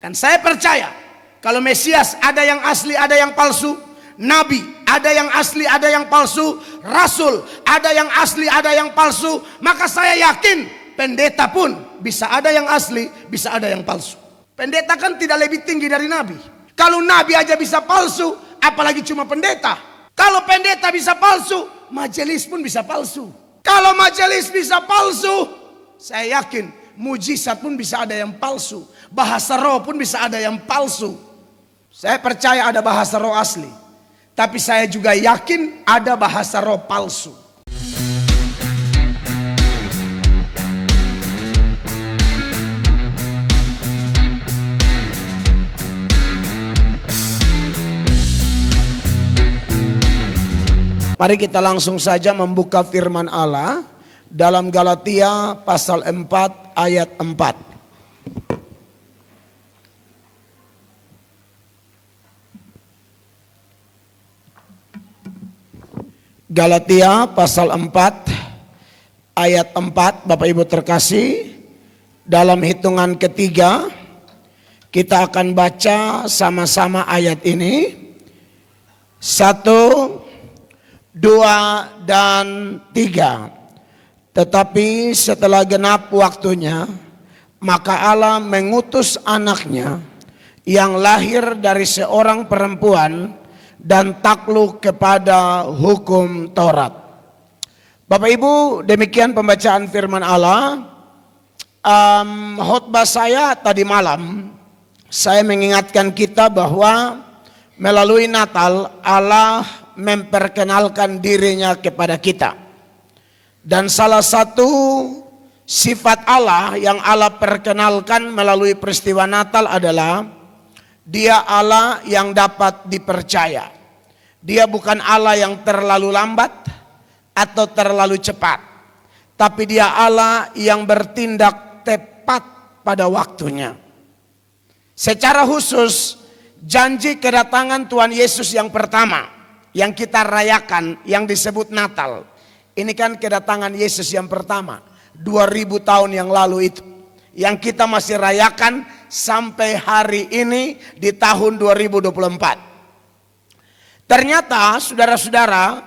Dan saya percaya kalau Mesias ada yang asli, ada yang palsu, Nabi ada yang asli, ada yang palsu, Rasul ada yang asli, ada yang palsu, maka saya yakin pendeta pun bisa ada yang asli, bisa ada yang palsu. Pendeta kan tidak lebih tinggi dari Nabi. Kalau Nabi aja bisa palsu, apalagi cuma pendeta. Kalau pendeta bisa palsu, majelis pun bisa palsu. Kalau majelis bisa palsu, saya yakin mujizat pun bisa ada yang palsu. Bahasa roh pun bisa ada yang palsu. Saya percaya ada bahasa roh asli, tapi saya juga yakin ada bahasa roh palsu. Mari kita langsung saja membuka firman Allah dalam Galatia pasal 4 ayat 4. Galatia pasal 4 ayat 4, Bapak Ibu terkasih, dalam hitungan ketiga kita akan baca sama-sama ayat ini. 1, 2, dan 3. Tetapi setelah genap waktunya, maka Allah mengutus anaknya yang lahir dari seorang perempuan dan takluk kepada hukum Taurat. Bapak Ibu, demikian pembacaan firman Allah. Khotbah saya tadi malam, saya mengingatkan kita bahwa melalui Natal Allah memperkenalkan dirinya kepada kita. Dan salah satu sifat Allah yang Allah perkenalkan melalui peristiwa Natal adalah Dia Allah yang dapat dipercaya. Dia bukan Allah yang terlalu lambat atau terlalu cepat, tapi Dia Allah yang bertindak tepat pada waktunya. Secara khusus, janji kedatangan Tuhan Yesus yang pertama yang kita rayakan, yang disebut Natal. Ini kan kedatangan Yesus yang pertama 2000 tahun yang lalu itu, yang kita masih rayakan sampai hari ini di tahun 2024. Ternyata saudara-saudara,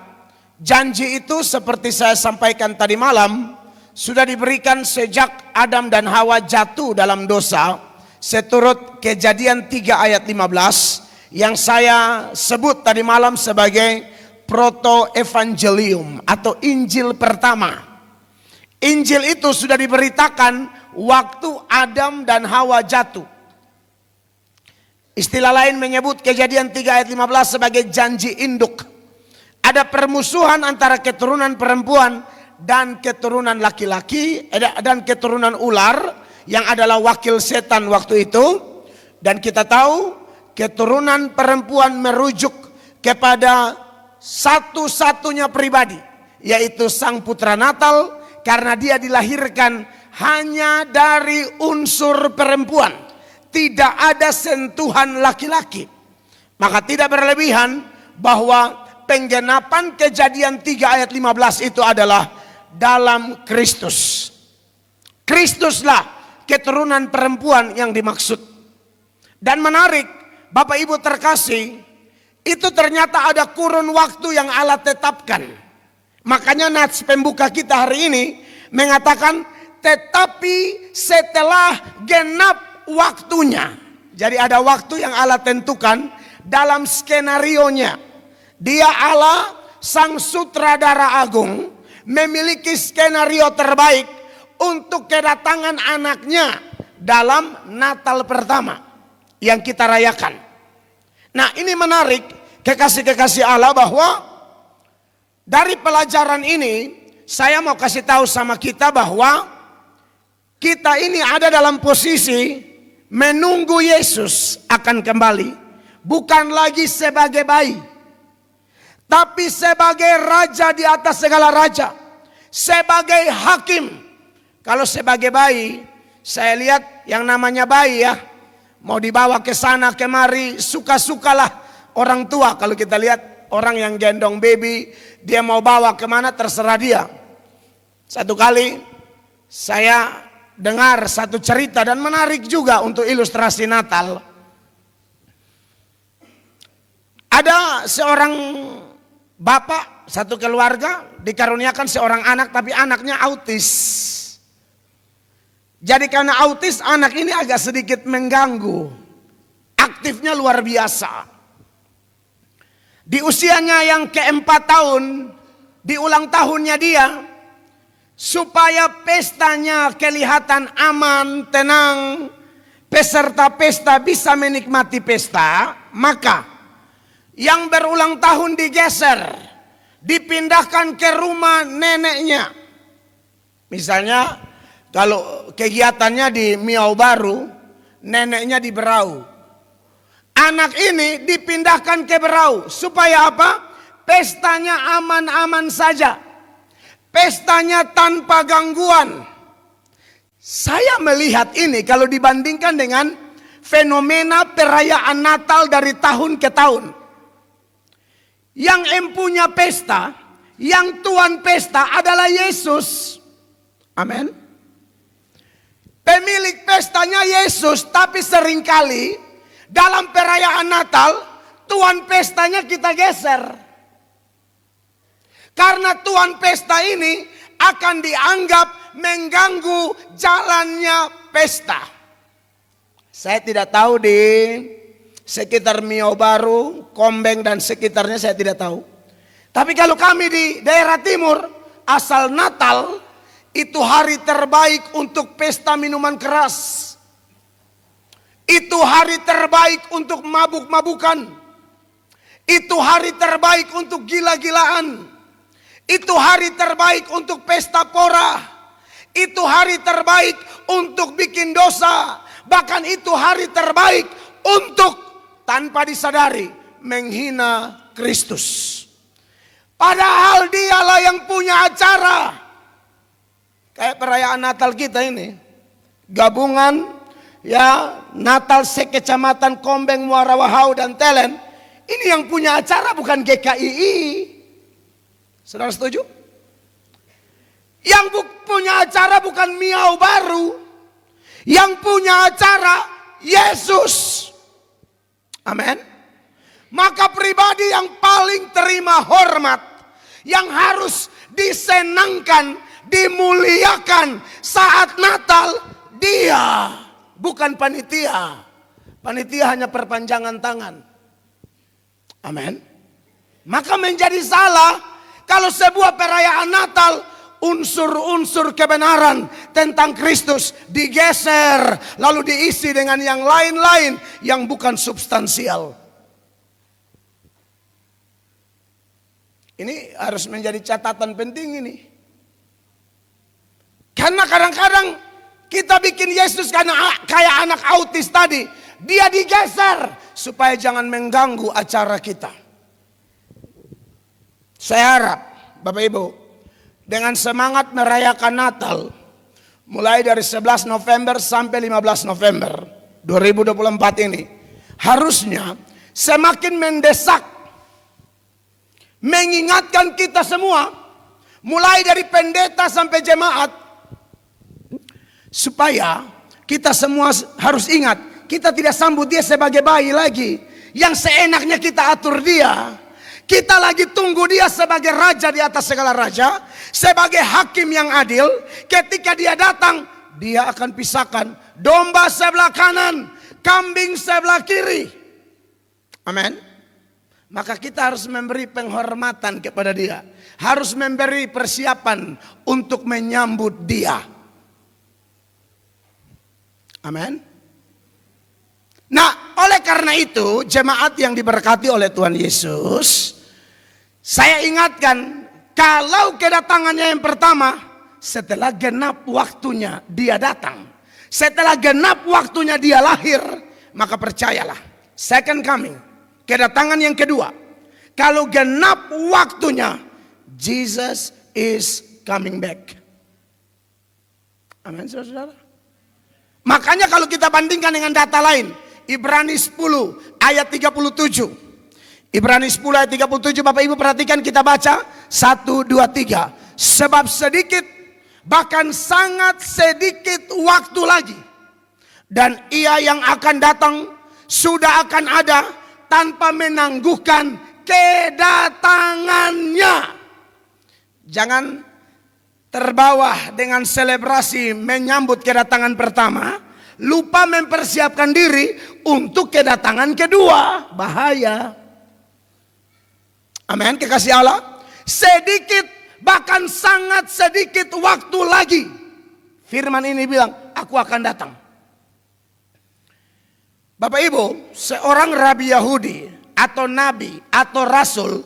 janji itu seperti saya sampaikan tadi malam sudah diberikan sejak Adam dan Hawa jatuh dalam dosa, seturut Kejadian 3 ayat 15 yang saya sebut tadi malam sebagai proto-evangelium atau Injil pertama. Injil itu sudah diberitakan waktu Adam dan Hawa jatuh. Istilah lain menyebut Kejadian 3 ayat 15 sebagai janji induk. Ada permusuhan antara keturunan perempuan dan keturunan laki-laki dan keturunan ular yang adalah wakil setan waktu itu. Dan kita tahu keturunan perempuan merujuk kepada satu-satunya pribadi, yaitu Sang Putra Natal, karena dia dilahirkan hanya dari unsur perempuan, tidak ada sentuhan laki-laki. Maka tidak berlebihan bahwa penggenapan Kejadian 3 ayat 15 itu adalah dalam Kristus. Kristuslah keturunan perempuan yang dimaksud. Dan menarik, Bapak Ibu terkasih, itu ternyata ada kurun waktu yang Allah tetapkan. Makanya nats pembuka kita hari ini mengatakan tetapi setelah genap waktunya. Jadi ada waktu yang Allah tentukan dalam skenarionya. Dia Allah sang sutradara agung memiliki skenario terbaik untuk kedatangan anaknya dalam Natal pertama yang kita rayakan. Nah, ini menarik kekasih-kekasih Allah, bahwa dari pelajaran ini saya mau kasih tahu sama kita bahwa kita ini ada dalam posisi menunggu Yesus akan kembali, bukan lagi sebagai bayi, tapi sebagai raja di atas segala raja, sebagai hakim. Kalau sebagai bayi, saya lihat yang namanya bayi ya, mau dibawa ke sana kemari, suka-sukalah orang tua. Kalau kita lihat orang yang gendong baby, dia mau bawa kemana terserah dia. Satu kali saya dengar satu cerita dan menarik juga untuk ilustrasi Natal. Ada seorang bapak, satu keluarga dikaruniakan seorang anak, tapi anaknya autis. Jadi karena autis, anak ini agak sedikit mengganggu. Aktifnya luar biasa. Di usianya yang ke-4 tahun, di ulang tahunnya dia, supaya pestanya kelihatan aman, tenang, peserta pesta bisa menikmati pesta, maka yang berulang tahun digeser, dipindahkan ke rumah neneknya. Misalnya kalau kegiatannya di Miau Baru, neneknya di Berau. Anak ini dipindahkan ke Berau. Supaya apa? Pestanya aman-aman saja. Pestanya tanpa gangguan. Saya melihat ini kalau dibandingkan dengan fenomena perayaan Natal dari tahun ke tahun. Yang empunya pesta, yang tuan pesta adalah Yesus. Amin. Pemilik pestanya Yesus, tapi seringkali dalam perayaan Natal, tuan pestanya kita geser. Karena tuan pesta ini akan dianggap mengganggu jalannya pesta. Saya tidak tahu di sekitar Miau Baru, Kombeng dan sekitarnya saya tidak tahu. Tapi kalau kami di daerah timur, asal Natal, itu hari terbaik untuk pesta minuman keras. Itu hari terbaik untuk mabuk-mabukan. Itu hari terbaik untuk gila-gilaan. Itu hari terbaik untuk pesta pora. Itu hari terbaik untuk bikin dosa. Bahkan itu hari terbaik untuk tanpa disadari menghina Kristus. Padahal dialah yang punya acara. Kayak perayaan Natal kita ini. Gabungan ya, Natal sekecamatan Kombeng, Muara Wahau dan Telen. Ini yang punya acara bukan GKII. Saudara setuju? Yang punya acara bukan Miau Baru. Yang punya acara Yesus. Amin. Maka pribadi yang paling terima hormat, yang harus disenangkan, dimuliakan saat Natal, dia. Bukan panitia. Panitia hanya perpanjangan tangan. Amin. Maka menjadi salah kalau sebuah perayaan Natal unsur-unsur kebenaran tentang Kristus digeser lalu diisi dengan yang lain-lain yang bukan substansial. Ini harus menjadi catatan penting ini. Karena kadang-kadang kita bikin Yesus karena kayak anak autis tadi. Dia digeser supaya jangan mengganggu acara kita. Saya harap Bapak Ibu, dengan semangat merayakan Natal, mulai dari 11 November sampai 15 November 2024 ini, harusnya semakin mendesak, mengingatkan kita semua, mulai dari pendeta sampai jemaat, supaya kita semua harus ingat, kita tidak sambut dia sebagai bayi lagi yang seenaknya kita atur dia. Kita lagi tunggu dia sebagai raja di atas segala raja, sebagai hakim yang adil. Ketika dia datang, dia akan pisahkan domba sebelah kanan, kambing sebelah kiri. Amin. Maka kita harus memberi penghormatan kepada dia, harus memberi persiapan untuk menyambut dia. Amin. Nah, oleh karena itu, jemaat yang diberkati oleh Tuhan Yesus, saya ingatkan, kalau kedatangannya yang pertama, setelah genap waktunya dia datang, setelah genap waktunya dia lahir, maka percayalah, second coming, kedatangan yang kedua, kalau genap waktunya, Jesus is coming back. Amin, saudara-saudara. Makanya kalau kita bandingkan dengan data lain, Ibrani 10 ayat 37. Ibrani 10 ayat 37, Bapak Ibu perhatikan, kita baca 1, 2, 3. Sebab sedikit bahkan sangat sedikit waktu lagi. Dan Ia yang akan datang sudah akan ada tanpa menangguhkan kedatangannya. Jangan terbawa dengan selebrasi menyambut kedatangan pertama, lupa mempersiapkan diri untuk kedatangan kedua. Bahaya. Amin, kekasih Allah. Sedikit, bahkan sangat sedikit waktu lagi. Firman ini bilang, aku akan datang. Bapak Ibu, seorang rabi Yahudi atau nabi atau rasul,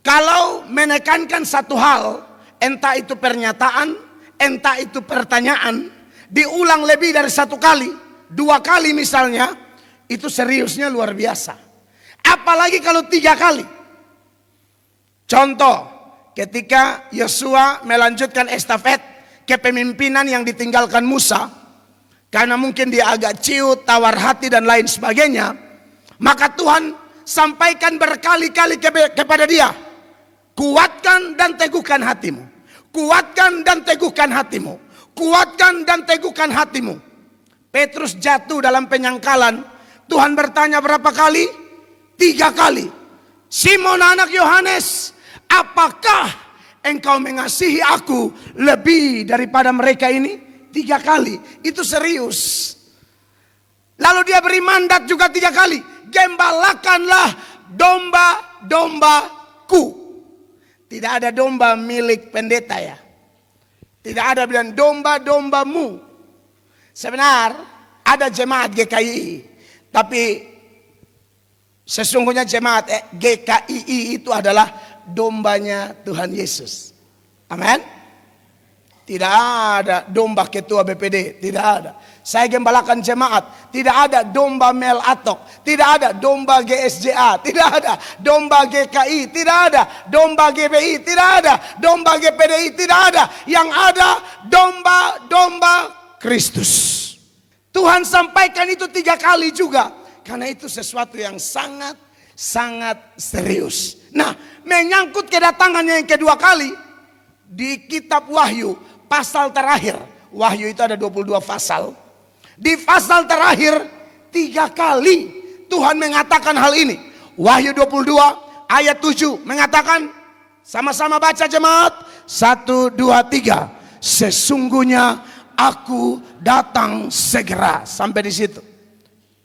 kalau menekankan satu hal, entah itu pernyataan, entah itu pertanyaan, diulang lebih dari satu kali, dua kali misalnya, itu seriusnya luar biasa. Apalagi kalau tiga kali. Contoh, ketika Yosua melanjutkan estafet kepemimpinan yang ditinggalkan Musa, karena mungkin dia agak ciut, tawar hati dan lain sebagainya, maka Tuhan sampaikan berkali-kali kepada dia, kuatkan dan teguhkan hatimu. Kuatkan dan teguhkan hatimu. Kuatkan dan teguhkan hatimu. Petrus jatuh dalam penyangkalan. Tuhan bertanya berapa kali? 3 kali. Simon anak Yohanes, apakah engkau mengasihi aku lebih daripada mereka ini? 3 kali. Itu serius. Lalu dia beri mandat juga 3 kali. Gembalakanlah domba-dombaku. Tidak ada domba milik pendeta ya. Tidak ada bilang domba-dombamu. Sebenarnya ada jemaat GKI. Tapi sesungguhnya jemaat GKI itu adalah dombanya Tuhan Yesus. Amin. Tidak ada domba ketua BPD, tidak ada. Saya gembalakan jemaat, tidak ada domba Mel Atok, tidak ada domba GSJA, tidak ada domba GKI, tidak ada domba GBI, tidak ada domba GPDI, tidak ada. Yang ada domba-domba Kristus. Tuhan sampaikan itu 3 kali juga, karena itu sesuatu yang sangat serius. Nah, menyangkut kedatangannya yang kedua kali, di kitab Wahyu pasal terakhir, Wahyu itu ada 22 pasal. Di pasal terakhir 3 kali Tuhan mengatakan hal ini. Wahyu 22 ayat 7 mengatakan, sama-sama baca jemaat, 1, 2, 3. Sesungguhnya aku datang segera. Sampai di situ.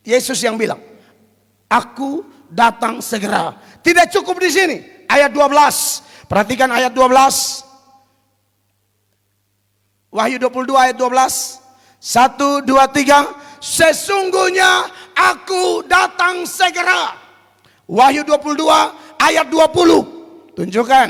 Yesus yang bilang, aku datang segera. Tidak cukup di sini. Ayat 12. Perhatikan ayat 12. Wahyu 22 ayat 12. 1, 2, 3. Sesungguhnya aku datang segera. Wahyu 22 ayat 20. Tunjukkan.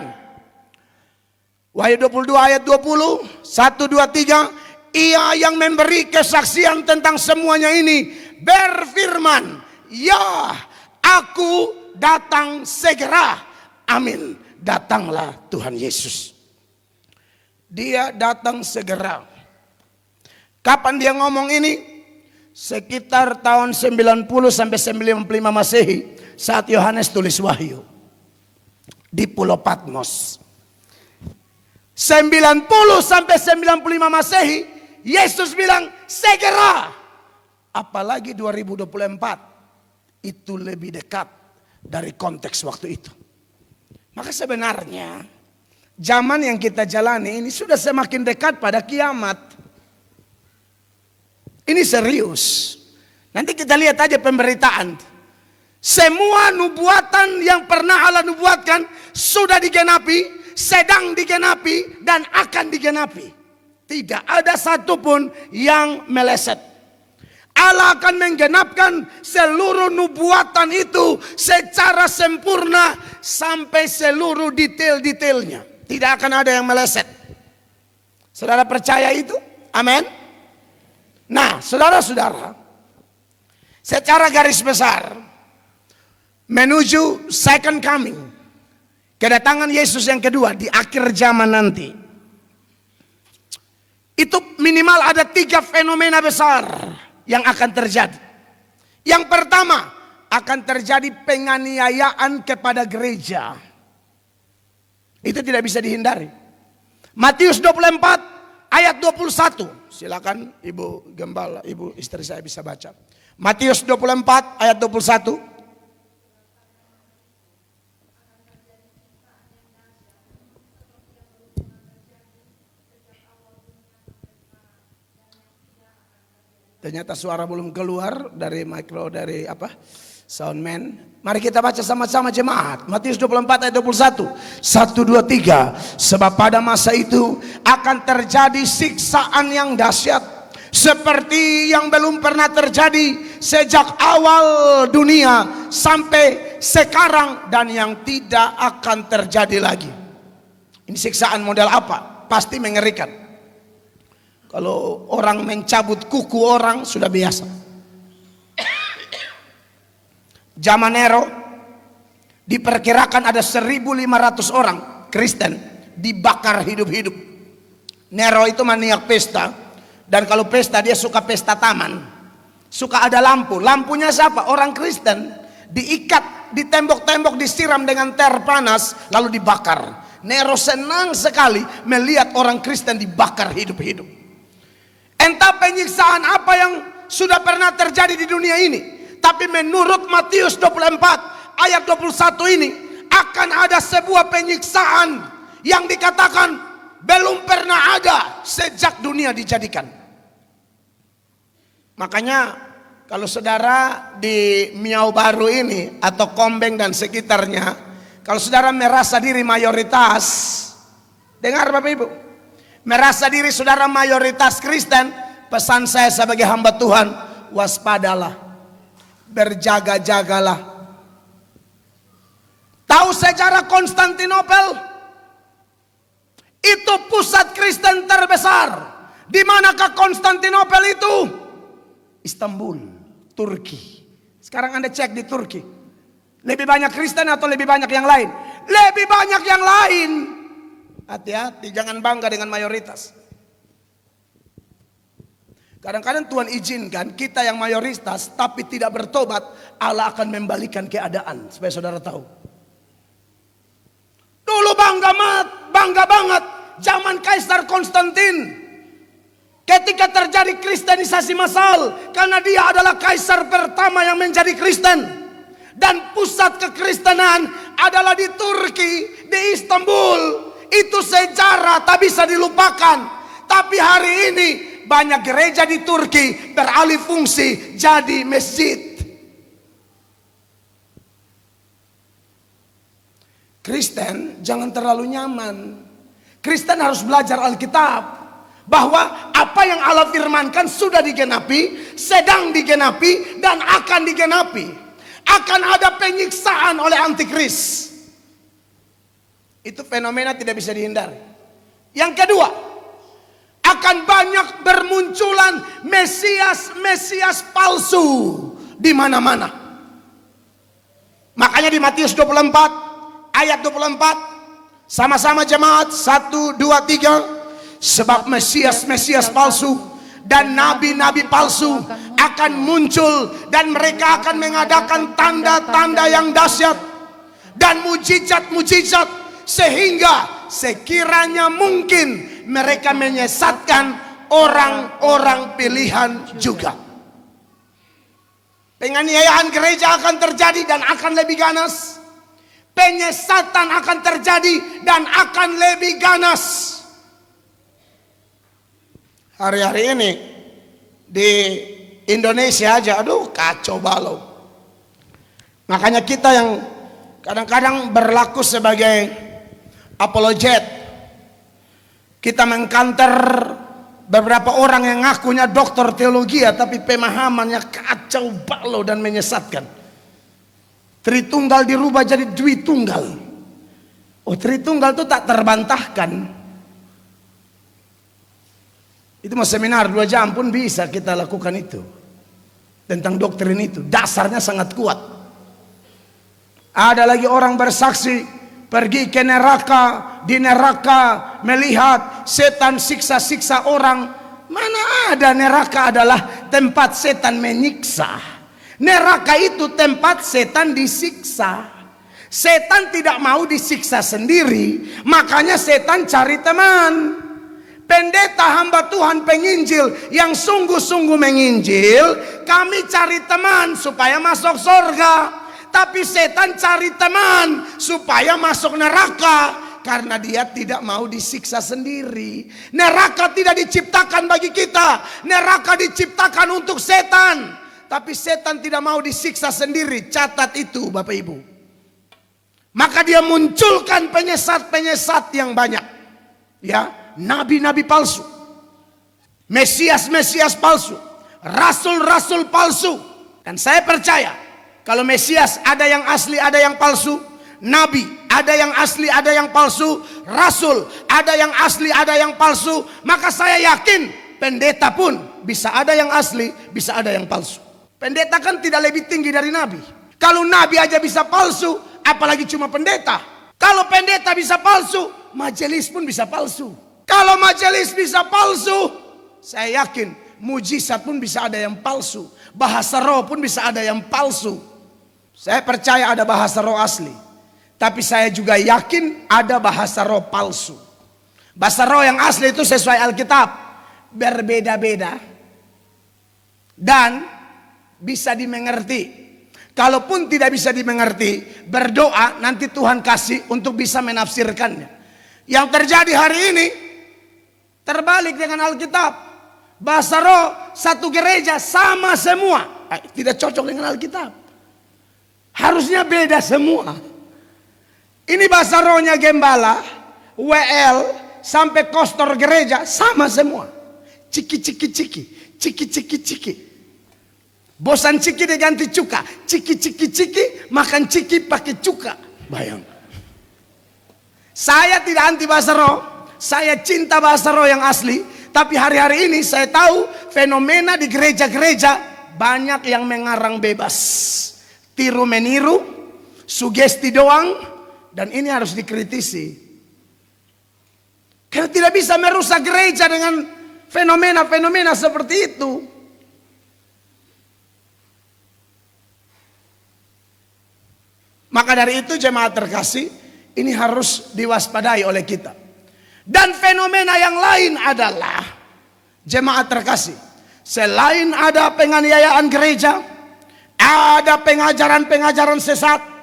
Wahyu 22 ayat 20. 1, 2, 3. Ia yang memberi kesaksian tentang semuanya ini berfirman, ya, aku datang segera. Amin. Datanglah Tuhan Yesus. Dia datang segera. Kapan dia ngomong ini? Sekitar tahun 90 sampai 95 Masehi, saat Yohanes tulis Wahyu di Pulau Patmos. 90 sampai 95 Masehi, Yesus bilang segera. Apalagi 2024, itu lebih dekat dari konteks waktu itu. Maka sebenarnya zaman yang kita jalani ini sudah semakin dekat pada kiamat. Ini serius. Nanti kita lihat aja pemberitaan. Semua nubuatan yang pernah Allah nubuatkan sudah digenapi, sedang digenapi, dan akan digenapi. Tidak ada satupun yang meleset. Allah akan menggenapkan seluruh nubuatan itu secara sempurna sampai seluruh detail-detailnya. Tidak akan ada yang meleset. Saudara percaya itu? Amin. Nah, saudara-saudara, secara garis besar menuju second coming, kedatangan Yesus yang kedua di akhir zaman nanti, itu minimal ada 3 fenomena besar yang akan terjadi. Yang pertama, akan terjadi penganiayaan kepada gereja. Itu tidak bisa dihindari. Matius 24 ayat 21. Silakan Ibu Gembala, Ibu istri saya bisa baca. Matius 24 ayat 21. Ternyata suara belum keluar dari soundman. Mari kita baca sama-sama jemaat. Matius 24 ayat 21. 1, 2, 3. Sebab pada masa itu akan terjadi siksaan yang dahsyat, seperti yang belum pernah terjadi sejak awal dunia sampai sekarang, dan yang tidak akan terjadi lagi. Ini siksaan model apa? Pasti mengerikan. Kalau orang mencabut kuku orang sudah biasa. Zaman Nero diperkirakan ada 1.500 orang Kristen dibakar hidup-hidup. Nero itu maniak pesta, dan kalau pesta dia suka pesta taman, suka ada lampu. Lampunya siapa? Orang Kristen. Diikat di tembok-tembok, disiram dengan ter panas, lalu dibakar. Nero senang sekali melihat orang Kristen dibakar hidup-hidup. Entah penyiksaan apa yang sudah pernah terjadi di dunia ini, tapi menurut Matius 24 ayat 21 ini akan ada sebuah penyiksaan yang dikatakan belum pernah ada sejak dunia dijadikan. Makanya kalau saudara di Miau Baru ini atau Kombeng dan sekitarnya, kalau saudara merasa diri mayoritas, dengar Bapak Ibu, merasa diri saudara mayoritas Kristen, pesan saya sebagai hamba Tuhan, waspadalah, berjaga-jagalah. Tahu sejarah Konstantinopel? Itu pusat Kristen terbesar. Di manakah Konstantinopel itu? Istanbul, Turki. Sekarang Anda cek di Turki, lebih banyak Kristen atau lebih banyak yang lain? Lebih banyak yang lain. Hati-hati, jangan bangga dengan mayoritas. Kadang-kadang Tuhan izinkan kita yang mayoritas tapi tidak bertobat, Allah akan membalikan keadaan. Supaya saudara tahu. Dulu bangga banget zaman Kaisar Konstantin. Ketika terjadi kristenisasi massal, karena dia adalah kaisar pertama yang menjadi Kristen. Dan pusat kekristenan adalah di Turki, di Istanbul. Itu sejarah tak bisa dilupakan. Tapi hari ini banyak gereja di Turki beralih fungsi jadi masjid. Kristen jangan terlalu nyaman. Kristen harus belajar Alkitab, bahwa apa yang Allah firmankan sudah digenapi, sedang digenapi, dan akan digenapi. Akan ada penyiksaan oleh antikris. Itu fenomena tidak bisa dihindari. Yang kedua, akan banyak bermunculan Mesias palsu di mana-mana. Makanya di Matius 24 ayat 24, sama-sama jemaat, 1, 2, 3. Sebab Mesias palsu dan nabi-nabi palsu akan muncul, dan mereka akan mengadakan tanda-tanda yang dahsyat dan mujizat-mujizat, sehingga sekiranya mungkin mereka menyesatkan orang-orang pilihan juga. Penganiayaan gereja akan terjadi dan akan lebih ganas. Penyesatan akan terjadi dan akan lebih ganas. Hari-hari ini di Indonesia aja, aduh kacau balau. Makanya kita yang kadang-kadang berlaku sebagai apologet, kita mengkanter beberapa orang yang ngakunya doktor teologi, tapi pemahamannya kacau balau dan menyesatkan. Tritunggal dirubah jadi Dwitunggal. Oh, Tritunggal itu tak terbantahkan. Itu mau seminar 2 jam pun bisa kita lakukan itu. Tentang doktrin itu, dasarnya sangat kuat. Ada lagi orang bersaksi pergi ke neraka, di neraka melihat setan siksa-siksa orang. Mana ada neraka adalah tempat setan menyiksa. Neraka itu tempat setan disiksa. Setan tidak mau disiksa sendiri, makanya setan cari teman. pendeta hamba Tuhan penginjil yang sungguh-sungguh menginjil, kami cari teman supaya masuk surga. Tapi setan cari teman supaya masuk neraka. Karena dia tidak mau disiksa sendiri. Neraka tidak diciptakan bagi kita. Neraka diciptakan untuk setan. Tapi setan tidak mau disiksa sendiri. Catat itu Bapak Ibu. Maka dia munculkan penyesat-penyesat yang banyak. Ya, nabi-nabi palsu. Mesias-mesias palsu. Rasul-rasul palsu. Dan saya percaya kalau Mesias ada yang asli, ada yang palsu. Nabi ada yang asli, ada yang palsu. Rasul ada yang asli, ada yang palsu. Maka saya yakin pendeta pun bisa ada yang asli, bisa ada yang palsu. Pendeta kan tidak lebih tinggi dari nabi. Kalau nabi aja bisa palsu, apalagi cuma pendeta. Kalau pendeta bisa palsu, majelis pun bisa palsu. Kalau majelis bisa palsu, saya yakin mujizat pun bisa ada yang palsu. Bahasa roh pun bisa ada yang palsu. Saya percaya ada bahasa roh asli. Tapi saya juga yakin ada bahasa roh palsu. Bahasa roh yang asli itu sesuai Alkitab. Berbeda-beda. Dan bisa dimengerti. Kalaupun tidak bisa dimengerti, berdoa nanti Tuhan kasih untuk bisa menafsirkannya. Yang terjadi hari ini terbalik dengan Alkitab. Bahasa roh satu gereja sama semua. Tidak cocok dengan Alkitab. Harusnya beda semua. Ini bahasa rohnya gembala, WL, sampai kostor gereja sama semua. Ciki ciki ciki, ciki ciki ciki. Bosan ciki diganti cuka, ciki ciki ciki, makan ciki pakai cuka. Bayang. Saya tidak anti bahasa roh, saya cinta bahasa roh yang asli. Tapi hari-hari ini saya tahu fenomena di gereja-gereja banyak yang mengarang bebas, tiru meniru, sugesti doang. Dan ini harus dikritisi. Karena tidak bisa merusak gereja dengan fenomena-fenomena seperti itu. Maka dari itu jemaat terkasih, ini harus diwaspadai oleh kita. Dan fenomena yang lain adalah, jemaat terkasih, selain ada penganiayaan gereja, ada pengajaran-pengajaran sesat,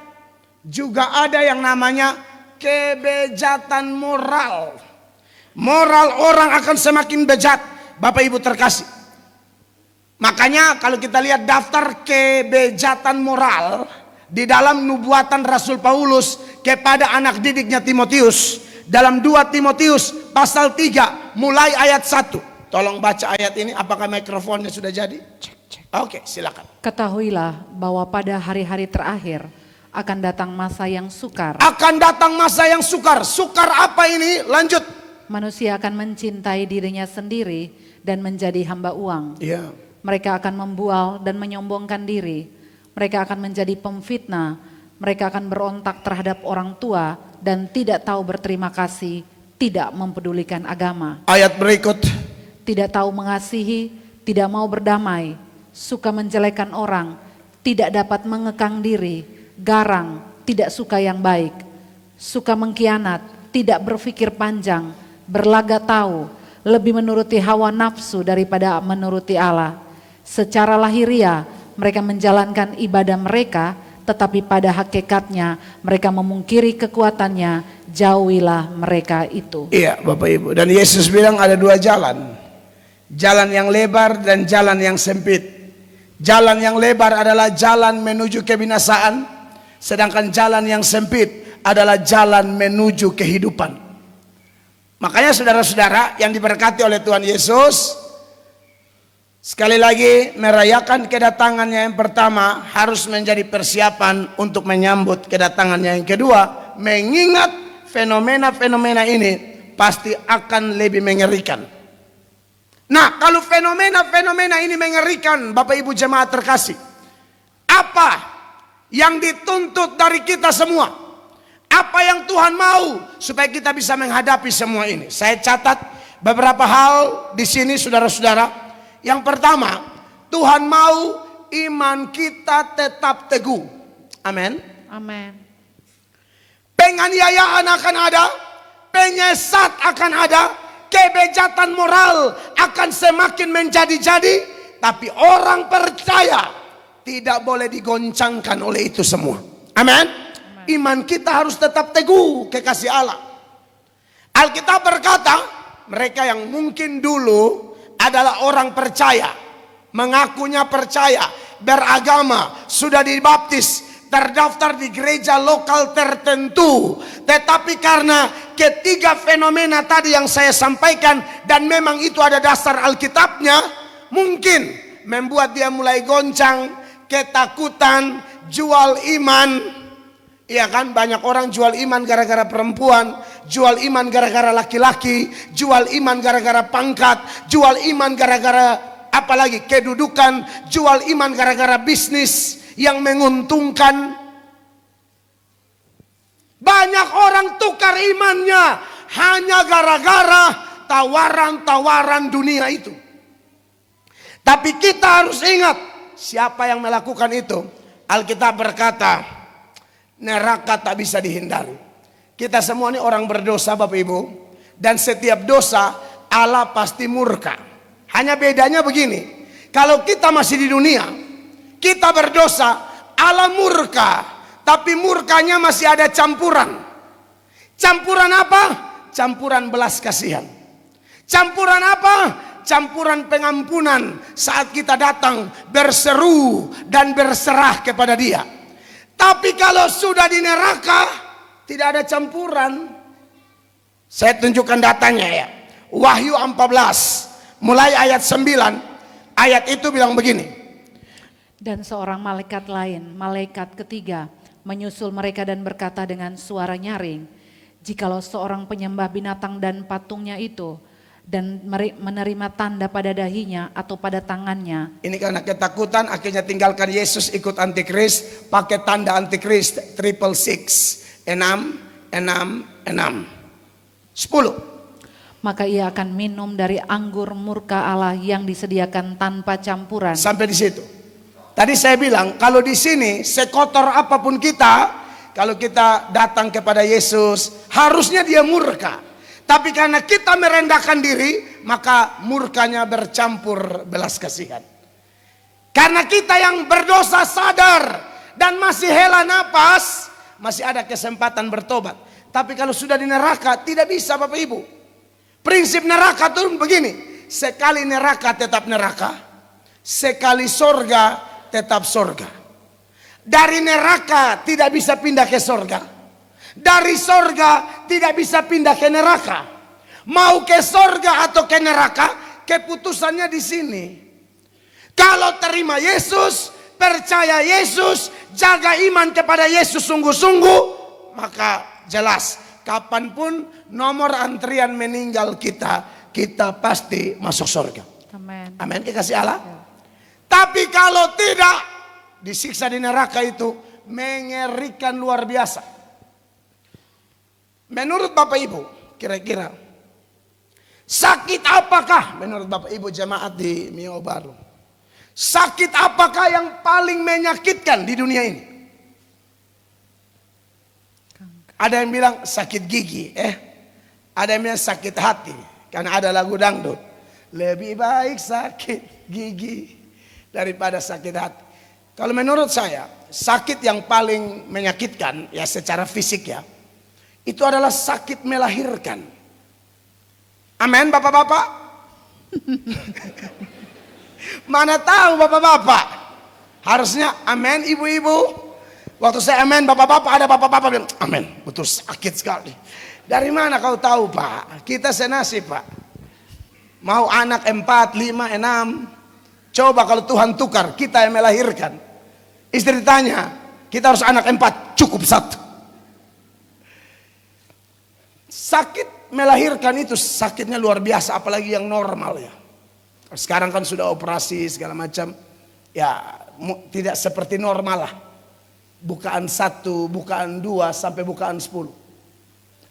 juga ada yang namanya kebejatan moral. Moral orang akan semakin bejat, Bapak Ibu terkasih. Makanya kalau kita lihat daftar kebejatan moral di dalam nubuatan Rasul Paulus kepada anak didiknya Timotius, dalam 2 Timotius pasal 3 mulai ayat 1. Tolong baca ayat ini, apakah mikrofonnya sudah jadi? Oke, silakan. Ketahuilah bahwa pada hari-hari terakhir akan datang masa yang sukar. Akan datang masa yang sukar. Sukar apa ini? Lanjut. Manusia akan mencintai dirinya sendiri dan menjadi hamba uang. Iya. Mereka akan membual dan menyombongkan diri. Mereka akan menjadi pemfitnah. Mereka akan berontak terhadap orang tua dan tidak tahu berterima kasih, tidak mempedulikan agama. Ayat berikut. Tidak tahu mengasihi, tidak mau berdamai, suka menjelekan orang, tidak dapat mengekang diri, garang, tidak suka yang baik, suka mengkhianat, tidak berpikir panjang, berlaga tahu, lebih menuruti hawa nafsu daripada menuruti Allah. Secara lahiriah mereka menjalankan ibadah mereka, tetapi pada hakikatnya mereka memungkiri kekuatannya. Jauhilah mereka itu. Iya Bapak Ibu, dan Yesus bilang ada 2 jalan. Jalan yang lebar dan jalan yang sempit. Jalan yang lebar adalah jalan menuju kebinasaan, sedangkan jalan yang sempit adalah jalan menuju kehidupan. Makanya saudara-saudara yang diberkati oleh Tuhan Yesus, sekali lagi merayakan kedatangannya yang pertama harus menjadi persiapan untuk menyambut kedatangannya yang kedua. Mengingat fenomena-fenomena ini pasti akan lebih mengerikan. Nah, kalau fenomena-fenomena ini mengerikan, Bapak Ibu jemaat terkasih, apa yang dituntut dari kita semua? Apa yang Tuhan mau supaya kita bisa menghadapi semua ini? Saya catat beberapa hal di sini saudara-saudara. Yang pertama, Tuhan mau iman kita tetap teguh. Amin. Amin. Penganiayaan akan ada, penyesat akan ada, kebejatan moral akan semakin menjadi-jadi, tapi orang percaya tidak boleh digoncangkan oleh itu semua. Amin. Iman kita harus tetap teguh kekasih Allah. Alkitab berkata, mereka yang mungkin dulu adalah orang percaya, mengakunya percaya, beragama, sudah dibaptis, terdaftar di gereja lokal tertentu, tetapi karena ketiga fenomena tadi yang saya sampaikan, dan memang itu ada dasar Alkitabnya, mungkin membuat dia mulai goncang, ketakutan, jual iman. Iya kan, banyak orang jual iman gara-gara perempuan, jual iman gara-gara laki-laki, jual iman gara-gara pangkat, jual iman gara-gara apalagi kedudukan, jual iman gara-gara bisnis yang menguntungkan. Banyak orang tukar imannya hanya gara-gara tawaran-tawaran dunia itu. Tapi kita harus ingat, siapa yang melakukan itu? Alkitab berkata, neraka tak bisa dihindari. Kita semua ini orang berdosa Bapak Ibu, dan setiap dosa Allah pasti murka. Hanya bedanya begini, kalau kita masih di dunia, kita berdosa, Allah murka, tapi murkanya masih ada campuran. Campuran apa? Campuran belas kasihan. Campuran apa? Campuran pengampunan saat kita datang berseru dan berserah kepada Dia. Tapi kalau sudah di neraka, tidak ada campuran. Saya tunjukkan datanya ya. Wahyu 14, mulai ayat 9, ayat itu bilang begini. Dan seorang malaikat lain, malaikat ketiga, menyusul mereka dan berkata dengan suara nyaring, jikalau seorang penyembah binatang dan patungnya itu, dan menerima tanda pada dahinya atau pada tangannya. Ini karena ketakutan akhirnya tinggalkan Yesus, ikut antikris, pakai tanda antikris 666, 10. Maka ia akan minum dari anggur murka Allah yang disediakan tanpa campuran. Sampai di situ. Tadi saya bilang kalau di sini sekotor apapun kita, kalau kita datang kepada Yesus, harusnya Dia murka. Tapi karena kita merendahkan diri, maka murkanya bercampur belas kasihan. Karena kita yang berdosa sadar dan masih hela napas, masih ada kesempatan bertobat. Tapi kalau sudah di neraka, tidak bisa Bapak Ibu. Prinsip neraka itu begini, sekali neraka tetap neraka, sekali sorga tetap sorga. Dari neraka tidak bisa pindah ke sorga. Dari sorga tidak bisa pindah ke neraka. Mau ke sorga atau ke neraka, keputusannya di sini. Kalau terima Yesus, percaya Yesus, jaga iman kepada Yesus sungguh-sungguh, maka jelas kapanpun nomor antrian meninggal kita, kita pasti masuk sorga. Amin. Amin, kekasih Allah. Ya. Tapi kalau tidak, disiksa di neraka itu mengerikan luar biasa. Menurut Bapak Ibu, kira-kira sakit apakah menurut Bapak Ibu jemaat di Mio Baru? Sakit apakah yang paling menyakitkan di dunia ini? Ada yang bilang sakit gigi, ada yang bilang sakit hati. Karena ada lagu dangdut, lebih baik sakit gigi daripada sakit hati. Kalau menurut saya, sakit yang paling menyakitkan ya secara fisik ya, itu adalah sakit melahirkan. Amin bapak-bapak. Mana tahu bapak-bapak. Harusnya amin ibu-ibu. Waktu saya amin bapak-bapak, ada bapak-bapak bilang amin, betul sakit sekali. Dari mana kau tahu Pak? Kita senasib Pak. Mau anak 4, 5, 6. Coba kalau Tuhan tukar, kita yang melahirkan. Istri tanya, kita harus anak 4, cukup 1. Sakit melahirkan itu sakitnya luar biasa, apalagi yang normal ya. Sekarang kan sudah operasi segala macam, ya tidak seperti normal lah. Bukaan 1, bukaan 2 sampai bukaan 10.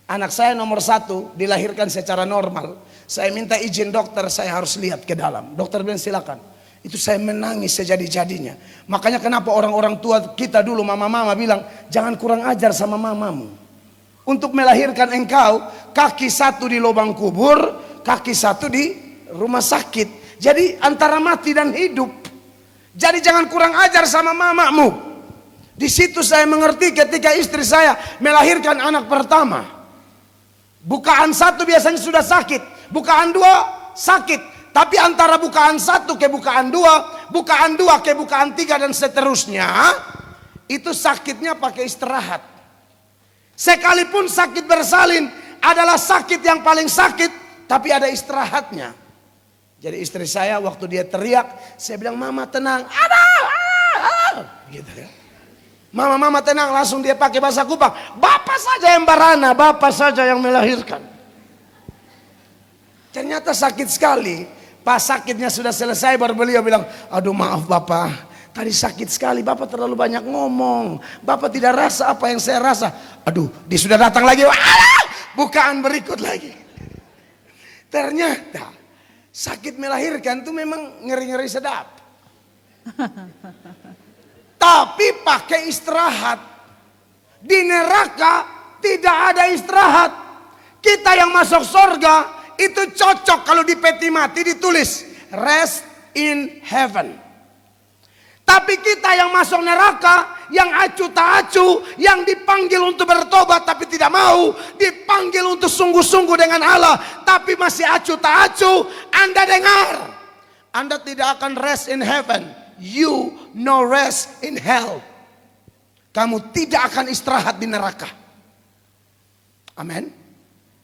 Anak saya nomor 1 dilahirkan secara normal. Saya minta izin dokter, saya harus lihat ke dalam. Dokter bilang silakan. Itu saya menangis sejadi-jadinya. Makanya kenapa orang-orang tua kita dulu, mama-mama bilang jangan kurang ajar sama mamamu. Untuk melahirkan engkau, kaki 1 di lubang kubur, kaki satu di rumah sakit. Jadi antara mati dan hidup. Jadi jangan kurang ajar sama mamamu. Di situ saya mengerti ketika istri saya melahirkan anak pertama. Bukaan satu biasanya sudah sakit, bukaan dua sakit. Tapi antara bukaan satu ke bukaan dua ke bukaan tiga dan seterusnya, itu sakitnya pakai istirahat. Sekalipun sakit bersalin adalah sakit yang paling sakit, tapi ada istirahatnya. Jadi istri saya waktu dia teriak, saya bilang, mama tenang, gitu ya. Mama tenang, langsung dia pakai bahasa Kupang. Bapak saja yang barana, bapak saja yang melahirkan. Ternyata sakit sekali. Pas sakitnya sudah selesai baru beliau bilang, aduh maaf bapak, tadi sakit sekali, bapak terlalu banyak ngomong. Bapak tidak rasa apa yang saya rasa. Aduh, dia sudah datang lagi. Bukaan berikut lagi. Ternyata sakit melahirkan itu memang ngeri-ngeri sedap. Tapi pakai istirahat. Di neraka tidak ada istirahat. Kita yang masuk surga itu cocok kalau di peti mati ditulis rest in heaven. Tapi kita yang masuk neraka, yang acu tak acu, yang dipanggil untuk bertobat tapi tidak mau, dipanggil untuk sungguh-sungguh dengan Allah tapi masih acu tak acu, Anda dengar, Anda tidak akan rest in heaven. You no rest in hell. Kamu tidak akan istirahat di neraka. Amin.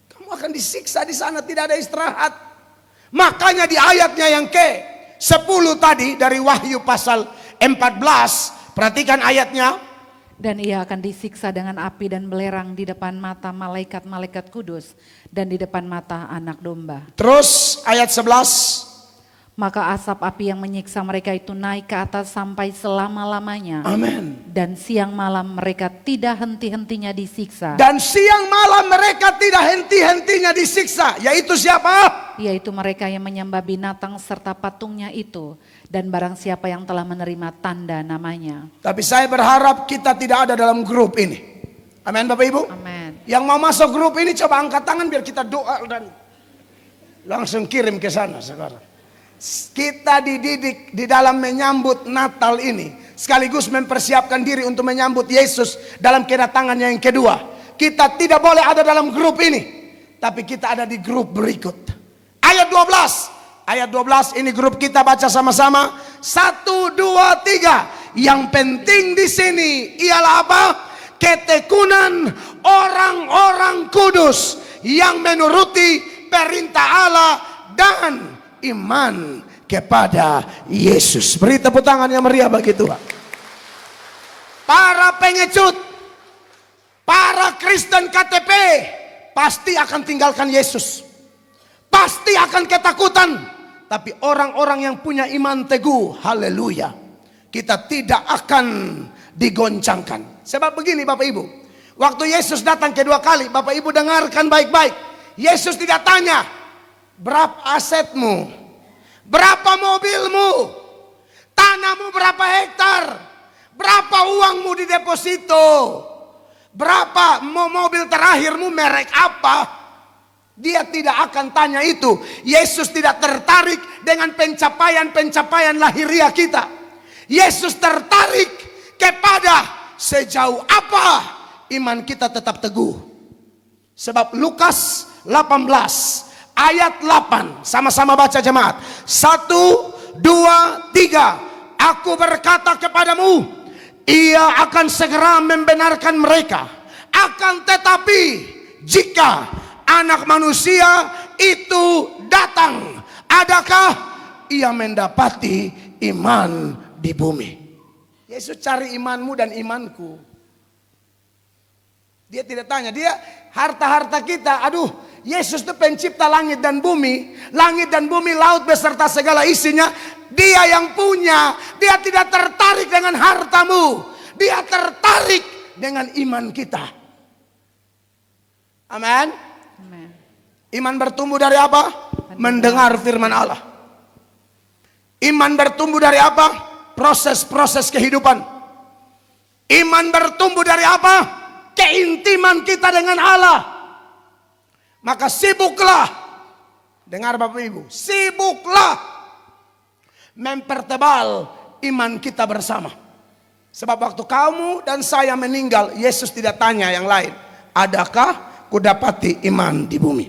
Kamu akan disiksa di sana, tidak ada istirahat. Makanya di ayatnya yang ke-10 tadi dari Wahyu pasal 14, perhatikan ayatnya. Dan ia akan disiksa dengan api dan belerang di depan mata malaikat-malaikat kudus dan di depan mata anak domba. Terus ayat 11. Maka asap api yang menyiksa mereka itu naik ke atas sampai selama-lamanya. Amin. Dan siang malam mereka tidak henti-hentinya disiksa. Dan siang malam mereka tidak henti-hentinya disiksa. Yaitu siapa? Yaitu mereka yang menyembah binatang serta patungnya itu. Dan barang siapa yang telah menerima tanda namanya. Tapi saya berharap kita tidak ada dalam grup ini. Amin Bapak Ibu. Amin. Yang mau masuk grup ini coba angkat tangan biar kita doa dan langsung kirim ke sana sekarang. Kita dididik di dalam menyambut Natal ini, sekaligus mempersiapkan diri untuk menyambut Yesus dalam kedatangannya yang kedua. Kita tidak boleh ada dalam grup ini, tapi kita ada di grup berikut. Ayat 12. Ayat 12 ini grup kita baca sama-sama. 1, 2, 3. Yang penting di sini ialah apa? Ketekunan orang-orang kudus yang menuruti perintah Allah dan iman kepada Yesus. Beri tepuk tangan yang meriah bagi Tuhan. Para pengecut, para Kristen KTP pasti akan tinggalkan Yesus. Pasti akan ketakutan. Tapi orang-orang yang punya iman teguh, haleluya, kita tidak akan digoncangkan. Sebab begini Bapak Ibu, waktu Yesus datang kedua kali, Bapak Ibu dengarkan baik-baik. Yesus tidak tanya, berapa asetmu? Berapa mobilmu? Tanahmu berapa hektar? Berapa uangmu di deposito? Berapa mobil terakhirmu merek apa? Dia tidak akan tanya itu. Yesus tidak tertarik dengan pencapaian-pencapaian lahiriah kita. Yesus tertarik kepada sejauh apa iman kita tetap teguh. Sebab Lukas 18 ayat 8, sama-sama baca jemaat. 1, 2, 3. Aku berkata kepadamu, ia akan segera membenarkan mereka. Akan tetapi jika anak manusia itu datang, adakah ia mendapati iman di bumi? Yesus cari imanmu dan imanku. Dia tidak tanya, dia harta-harta kita, aduh, Yesus itu pencipta langit dan bumi, laut beserta segala isinya. Dia yang punya. Dia tidak tertarik dengan hartamu, dia tertarik dengan iman kita. Amin. Iman bertumbuh dari apa? Mendengar firman Allah. Iman bertumbuh dari apa? Proses-proses kehidupan. Iman bertumbuh dari apa? Keintiman kita dengan Allah. Maka sibuklah Dengar Bapak Ibu, sibuklah mempertebal iman kita bersama. Sebab waktu kamu dan saya meninggal, Yesus tidak tanya yang lain, adakah kudapati iman di bumi?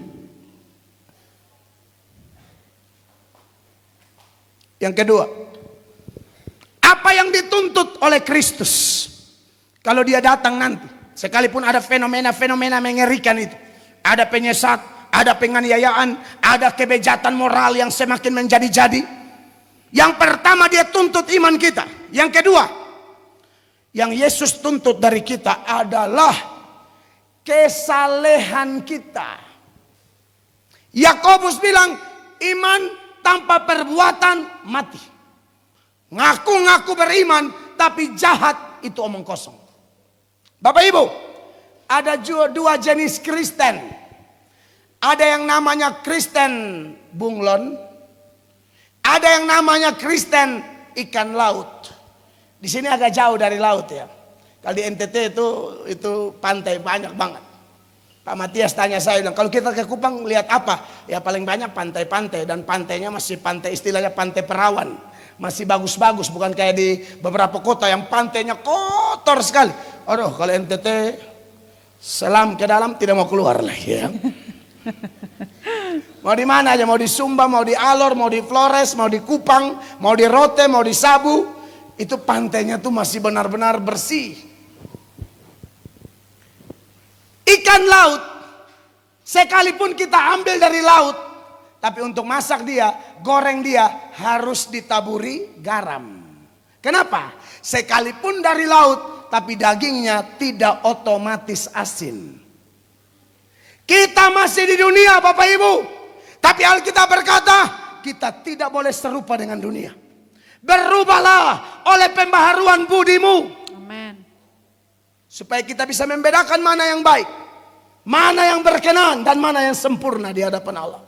Yang kedua, apa yang dituntut oleh Kristus kalau dia datang nanti? Sekalipun ada fenomena-fenomena mengerikan itu, ada penyesat, ada penganiayaan, ada kebejatan moral yang semakin menjadi-jadi. Yang pertama dia tuntut iman kita. Yang kedua, yang Yesus tuntut dari kita adalah kesalehan kita. Yakobus bilang, iman tanpa perbuatan mati. Ngaku-ngaku beriman tapi jahat itu omong kosong. Bapak Ibu, ada dua jenis Kristen. Ada yang namanya Kristen bunglon, ada yang namanya Kristen ikan laut. Di sini agak jauh dari laut ya. Kalau di NTT itu pantai banyak banget. Pak Matias tanya saya, bilang, kalau kita ke Kupang lihat apa? Ya paling banyak pantai-pantai, dan pantainya masih pantai istilahnya pantai perawan. Masih bagus-bagus, bukan kayak di beberapa kota yang pantainya kotor sekali. Aduh, kalau NTT selam ke dalam tidak mau keluar lagi ya. Mau di mana aja, mau di Sumba, mau di Alor, mau di Flores, mau di Kupang, mau di Rote, mau di Sabu, itu pantainya tuh masih benar-benar bersih. Ikan laut, sekalipun kita ambil dari laut, tapi untuk masak dia, goreng dia harus ditaburi garam. Kenapa? Sekalipun dari laut, tapi dagingnya tidak otomatis asin. Kita masih di dunia Bapak Ibu, tapi Alkitab berkata kita tidak boleh serupa dengan dunia. Berubahlah oleh pembaharuan budimu. Amin. Supaya kita bisa membedakan mana yang baik, mana yang berkenan, dan mana yang sempurna di hadapan Allah.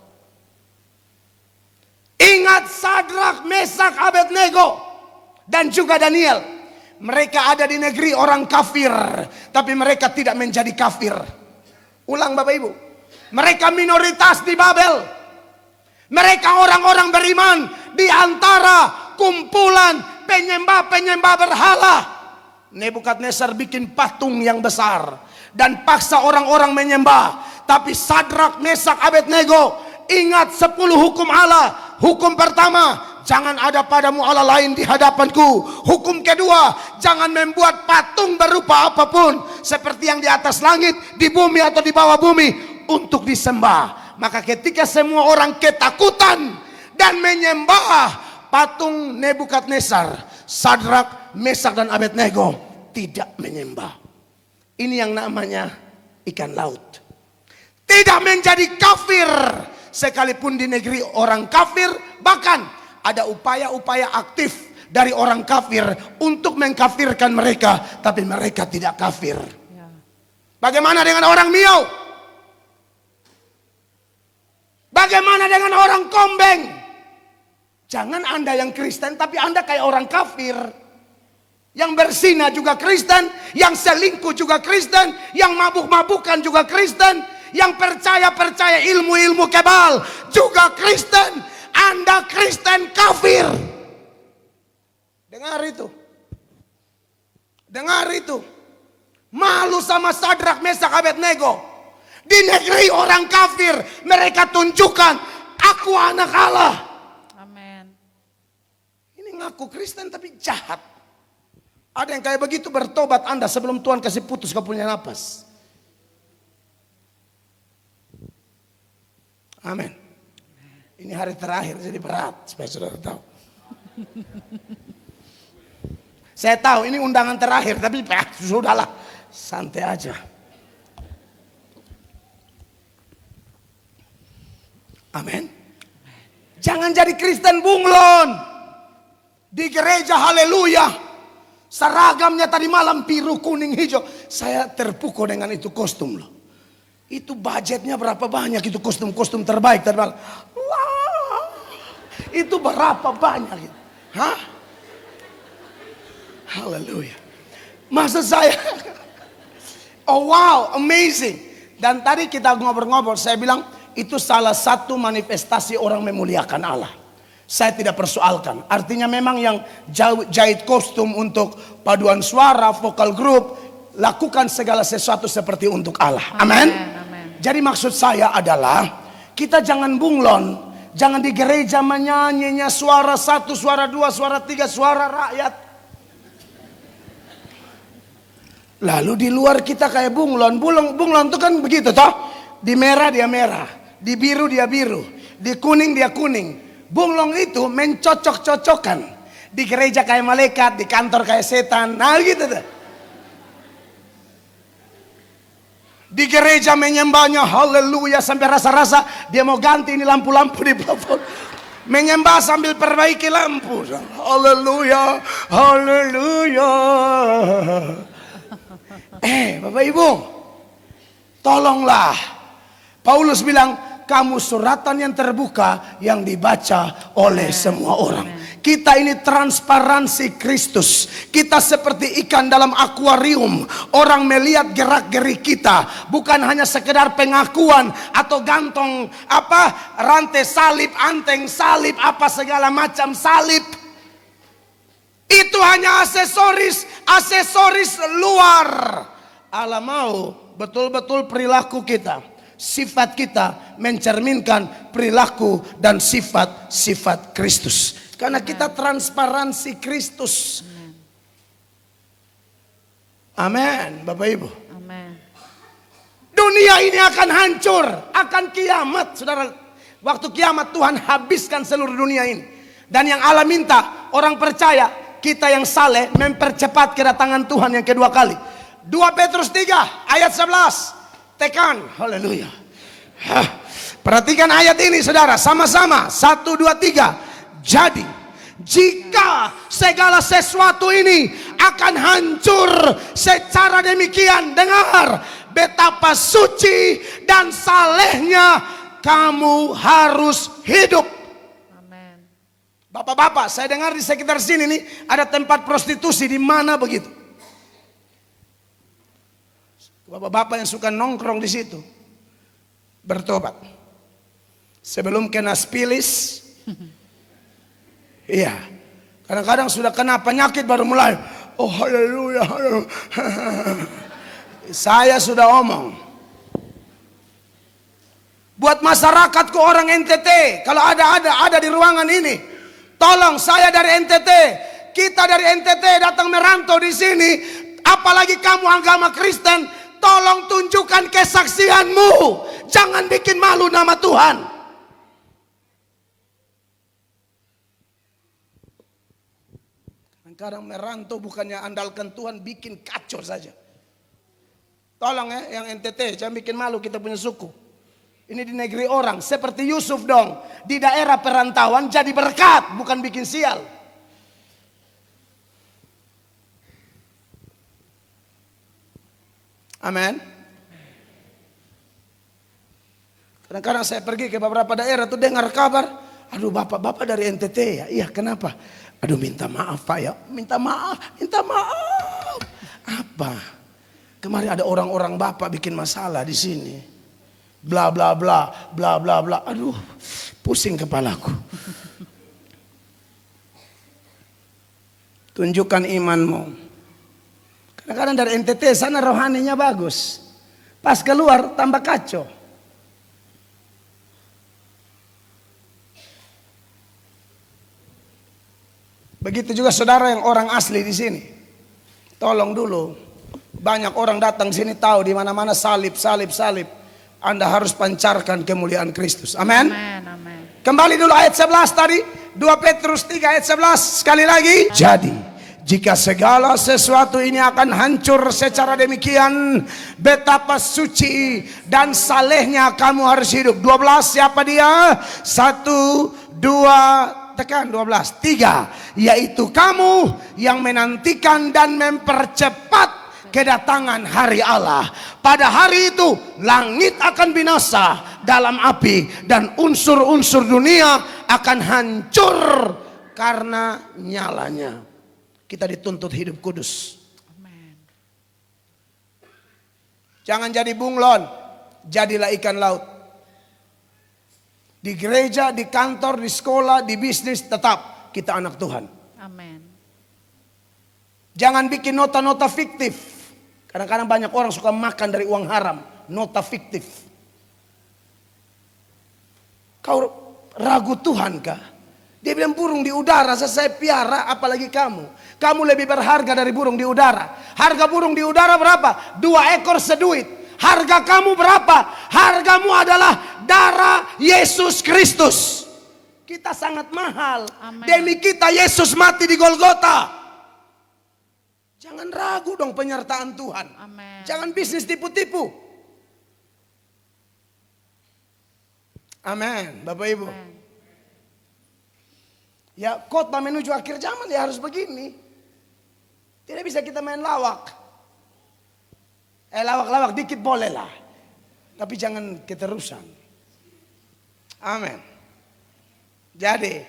Ingat Sadrak, Mesak, Abednego dan juga Daniel. Mereka ada di negeri orang kafir, tapi mereka tidak menjadi kafir. Ulang Bapak Ibu, mereka minoritas di Babel. Mereka orang-orang beriman di antara kumpulan penyembah-penyembah berhala. Nebukadnezar bikin patung yang besar dan paksa orang-orang menyembah. Tapi Sadrak, Mesak, Abednego ingat 10 hukum Allah. Hukum pertama, jangan ada padamu Allah lain di hadapanku. Hukum kedua, jangan membuat patung berupa apapun, seperti yang di atas langit, di bumi atau di bawah bumi, untuk disembah. Maka ketika semua orang ketakutan dan menyembah patung Nebukadnezar, Sadrak, Mesak dan Abednego tidak menyembah. Ini yang namanya ikan laut. Tidak menjadi kafir sekalipun di negeri orang kafir. Bahkan ada upaya-upaya aktif dari orang kafir untuk mengkafirkan mereka, tapi mereka tidak kafir. Bagaimana dengan orang Miao? Bagaimana dengan orang Kombeng? Jangan Anda yang Kristen, tapi Anda kayak orang kafir. Yang berzina juga Kristen, yang selingkuh juga Kristen, yang mabuk-mabukan juga Kristen, yang percaya ilmu-ilmu kebal juga Kristen. Anda Kristen kafir. Dengar itu. Dengar itu. Malu sama Sadrak, Mesak, Abednego. Di negeri orang kafir mereka tunjukkan, aku anak Allah. Amin. Ini ngaku Kristen tapi jahat. Ada yang kayak begitu, bertobat Anda sebelum Tuhan kasih putus kau punya napas. Amin. Ini hari terakhir jadi berat, supaya saudara tahu. Saya tahu ini undangan terakhir, tapi sudahlah, santai aja. Amin. Jangan jadi Kristen bunglon. Di gereja haleluya, seragamnya tadi malam biru, kuning, hijau. Saya terpukul dengan itu kostum loh. Itu budgetnya berapa banyak itu kostum-kostum terbaik tadi malam. Wah, itu berapa banyak itu? Hah? Haleluya. Maksud saya, oh wow, amazing. Dan tadi kita ngobrol-ngobrol, saya bilang itu salah satu manifestasi orang memuliakan Allah. Saya tidak persoalkan. Artinya memang yang jahit kostum untuk paduan suara, vokal grup, lakukan segala sesuatu seperti untuk Allah. Amin. Jadi maksud saya adalah kita jangan bunglon. Jangan di gereja menyanyinya suara 1, suara 2, suara 3, suara rakyat. Lalu di luar kita kayak bunglon. Bunglon itu kan begitu toh. Di merah dia merah, di biru dia biru, di kuning dia kuning. Bunglon itu mencocok-cocokkan. Di gereja kayak malaikat, di kantor kayak setan. Nah gitu tuh. Di gereja menyembahnya haleluya sampai rasa-rasa dia mau ganti ini lampu-lampu di plafon. Menyembah sambil perbaiki lampu. Haleluya, haleluya. Bapak Ibu, tolonglah. Paulus bilang, kamu suratan yang terbuka yang dibaca oleh semua orang. Kita ini transparansi Kristus. Kita seperti ikan dalam akuarium. Orang melihat gerak-gerik kita, bukan hanya sekedar pengakuan atau gantung rantai salib, anteng salib, apa segala macam salib. Itu hanya aksesoris luar. Allah mau betul-betul perilaku kita, sifat kita mencerminkan perilaku dan sifat Kristus. Karena kita transparansi Kristus. Amin, Bapak Ibu. Amin. Dunia ini akan hancur, akan kiamat, saudara. Waktu kiamat Tuhan habiskan seluruh dunia ini. Dan yang Allah minta orang percaya, kita yang saleh mempercepat kedatangan Tuhan yang kedua kali. 2 Petrus 3 ayat 11. Tekan, haleluya. Perhatikan ayat ini saudara, sama-sama. 1, 2, 3. Jadi, jika segala sesuatu ini akan hancur secara demikian, dengar, betapa suci dan salehnya kamu harus hidup. Amin. Bapak-bapak, saya dengar di sekitar sini nih ada tempat prostitusi. Di mana begitu? Bapak-bapak yang suka nongkrong di situ, bertobat sebelum kena spilis. Iya, kadang-kadang sudah kena penyakit baru mulai. Oh haleluya, haleluya. Saya sudah omong buat masyarakatku orang NTT, kalau ada di ruangan ini, tolong, saya dari NTT, kita dari NTT datang merantau di sini, apalagi kamu agama Kristen. Tolong tunjukkan kesaksianmu. Jangan bikin malu nama Tuhan. Kadang-kadang merantau bukannya andalkan Tuhan, bikin kacau saja. Tolong ya, yang NTT, jangan bikin malu kita punya suku. Ini di negeri orang, seperti Yusuf dong. Di daerah perantauan jadi berkat, bukan bikin sial. Amin. Kadang-kadang saya pergi ke beberapa daerah tuh dengar kabar, aduh bapak-bapak dari NTT ya, iya kenapa? Aduh minta maaf Pak ya, minta maaf. Apa? Kemarin ada orang-orang bapak bikin masalah di sini, bla bla bla, bla bla bla. Aduh, pusing kepalaku. Tunjukkan imanmu. Kadang-kadang dari NTT sana rohaninya bagus, pas keluar tambah kacau. Begitu juga saudara yang orang asli di sini. Tolong dulu, banyak orang datang sini tahu di mana-mana salib. Anda harus pancarkan kemuliaan Kristus. Amin. Kembali dulu ayat 11 tadi, 2 Petrus 3 ayat 11 sekali lagi. Jadi jika segala sesuatu ini akan hancur secara demikian, betapa suci dan salehnya kamu harus hidup. 12, siapa dia? 1, 2, tekan 12. 3, yaitu kamu yang menantikan dan mempercepat kedatangan hari Allah. Pada hari itu langit akan binasa dalam api dan unsur-unsur dunia akan hancur karena nyalanya. Kita dituntut hidup kudus. Amen. Jangan jadi bunglon, jadilah ikan laut. Di gereja, di kantor, di sekolah, di bisnis, tetap kita anak Tuhan. Amin. Jangan bikin nota-nota fiktif. Kadang-kadang banyak orang suka makan dari uang haram. Nota fiktif. Kau ragu Tuhan kah? Dia bilang burung di udara saya piara, apalagi kamu. Kamu lebih berharga dari burung di udara. Harga burung di udara berapa? 2 ekor seduit. Harga kamu berapa? Hargamu adalah darah Yesus Kristus. Kita sangat mahal. Amen. Demi kita Yesus mati di Golgota. Jangan ragu dong penyertaan Tuhan. Amen. Jangan bisnis tipu-tipu. Amin, Bapak Ibu. Amen. Ya, khotbah menuju akhir zaman ya harus begini. Tidak bisa kita main lawak. Lawak-lawak dikit boleh lah. Tapi jangan keterusan. Amin. Jadi,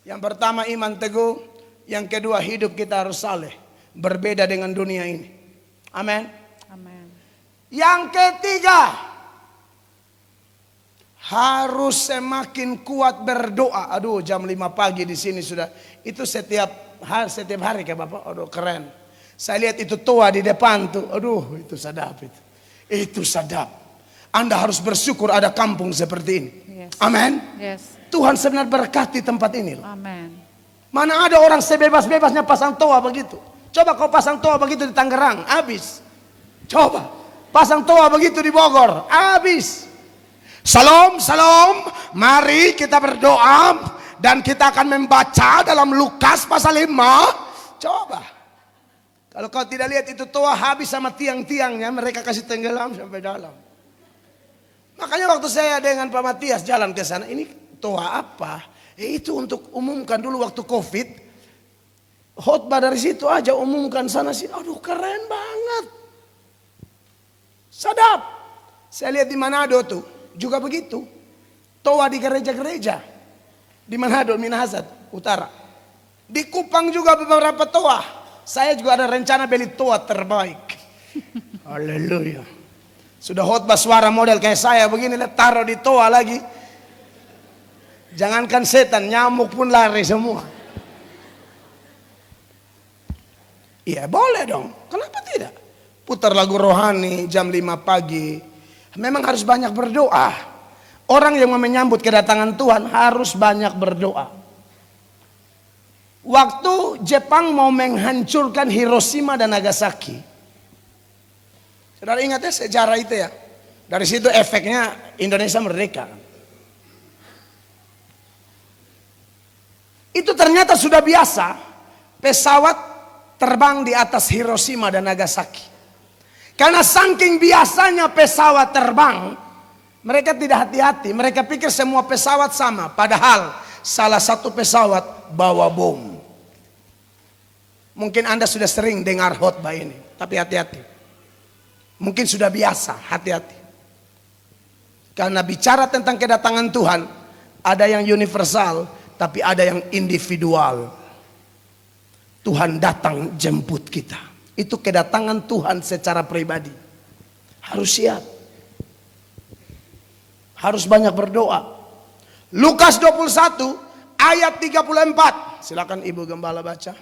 yang pertama iman teguh. Yang kedua hidup kita harus saleh. Berbeda dengan dunia ini. Amin. Amin. Yang ketiga, harus semakin kuat berdoa. Aduh, jam 5 pagi di sini sudah. Itu setiap hari kayak Bapak. Aduh, keren. Saya lihat itu tua di depan tuh. Aduh, itu sadap itu. Itu sadap. Anda harus bersyukur ada kampung seperti ini. Yes. Amin. Yes. Tuhan sebenarnya berkati tempat ini. Amin. Mana ada orang sebebas-bebasnya pasang toa begitu. Coba kau pasang toa begitu di Tangerang, habis. Coba pasang toa begitu di Bogor, habis. Salam, salam. Mari kita berdoa dan kita akan membaca dalam Lukas pasal 5. Coba. Kalau kau tidak lihat itu toa habis sama tiang-tiangnya, mereka kasih tenggelam sampai dalam. Makanya waktu saya dengan Pak Matias jalan ke sana, ini toa apa? Itu untuk umumkan dulu waktu Covid. Khotbah dari situ aja umumkan sana sini. Aduh, keren banget. Sadap. Saya lihat di Manado tuh juga begitu. Toa di gereja-gereja. Di Manado, Minahasa Utara. Di Kupang juga beberapa toa. Saya juga ada rencana beli toa terbaik. Haleluya. Sudah khotbah suara model kayak saya begini, taruh di toa lagi. Jangankan setan, nyamuk pun lari semua. Iya, boleh dong. Kenapa tidak? Putar lagu rohani jam 5 pagi. Memang harus banyak berdoa. Orang yang mau menyambut kedatangan Tuhan harus banyak berdoa. Waktu Jepang mau menghancurkan Hiroshima dan Nagasaki. Saudara ingat ya sejarah itu ya. Dari situ efeknya Indonesia merdeka. Itu ternyata sudah biasa pesawat terbang di atas Hiroshima dan Nagasaki. Karena saking biasanya pesawat terbang, mereka tidak hati-hati. Mereka pikir semua pesawat sama. Padahal salah satu pesawat bawa bom. Mungkin Anda sudah sering dengar khotbah ini, tapi hati-hati. Mungkin sudah biasa, hati-hati. Karena bicara tentang kedatangan Tuhan, ada yang universal, tapi ada yang individual. Tuhan datang jemput kita. Itu kedatangan Tuhan secara pribadi. Harus siap. Harus banyak berdoa. Lukas 21 ayat 34. Silakan Ibu Gembala baca.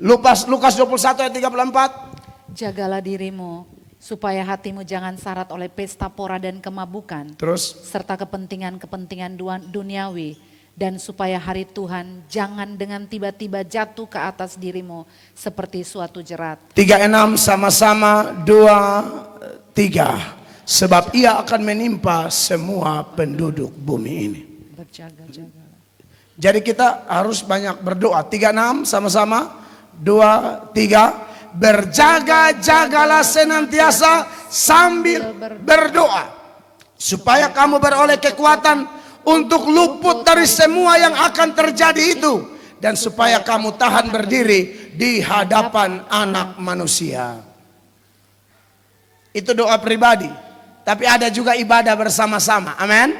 Lukas 21 ayat 34. Jagalah dirimu supaya hatimu jangan syarat oleh pesta pora dan kemabukan. Terus Serta kepentingan-kepentingan duniawi. Dan supaya hari Tuhan jangan dengan tiba-tiba jatuh ke atas dirimu seperti suatu jerat. 36 sama-sama 2, 3. Sebab ia akan menimpa semua penduduk bumi ini. Berjaga-jaga. Jadi kita harus banyak berdoa. 36 sama-sama 2, 3. Berjaga-jagalah senantiasa sambil berdoa. Supaya kamu beroleh kekuatan untuk luput dari semua yang akan terjadi itu. Dan supaya kamu tahan berdiri di hadapan anak manusia. Itu doa pribadi. Tapi ada juga ibadah bersama-sama. Amin.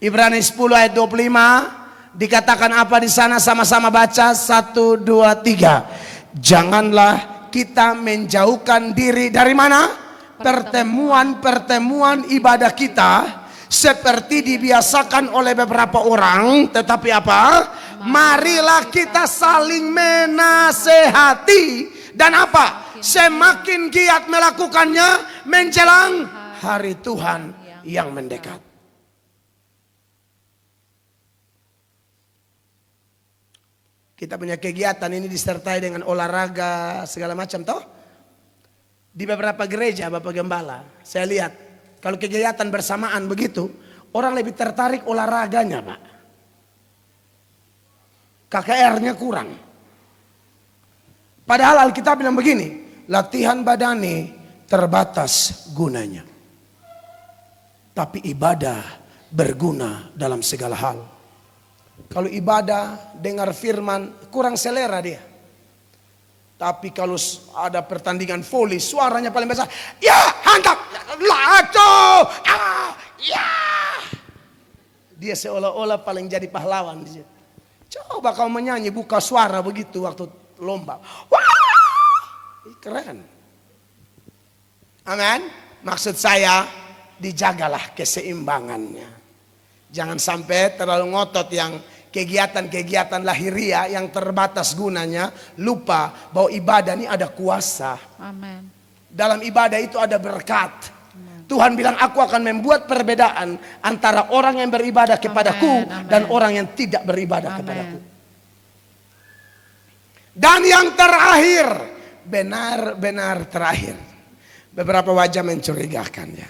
Ibrani 10 ayat 25. Dikatakan apa di sana, sama-sama baca 1, 2, 3. Janganlah kita menjauhkan diri dari mana? Pertemuan-pertemuan ibadah kita seperti dibiasakan oleh beberapa orang, tetapi apa? Marilah kita saling menasehati dan apa? Semakin giat melakukannya menjelang hari Tuhan yang mendekat. Kita punya kegiatan ini disertai dengan olahraga segala macam toh. Di beberapa gereja Bapak Gembala, saya lihat kalau kegiatan bersamaan begitu, orang lebih tertarik olahraganya Pak. KKR-nya kurang. Padahal Alkitab bilang begini, latihan badani terbatas gunanya. Tapi ibadah berguna dalam segala hal. Kalau ibadah, dengar firman, kurang selera dia. Tapi kalau ada pertandingan voli, suaranya paling besar. Ya, hantam, laco, ya. Dia seolah-olah paling jadi pahlawan di situ. Coba kau menyanyi, buka suara begitu waktu lomba. Wah, keren. Amin. Maksud saya, dijagalah keseimbangannya. Jangan sampai terlalu ngotot yang kegiatan-kegiatan lahiriah yang terbatas gunanya, lupa bahwa ibadah ini ada kuasa. Amin. Dalam ibadah itu ada berkat. Tuhan bilang, aku akan membuat perbedaan antara orang yang beribadah kepadaku dan orang yang tidak beribadah kepadaku. Dan yang terakhir, benar-benar terakhir, beberapa wajah mencurigakan ya.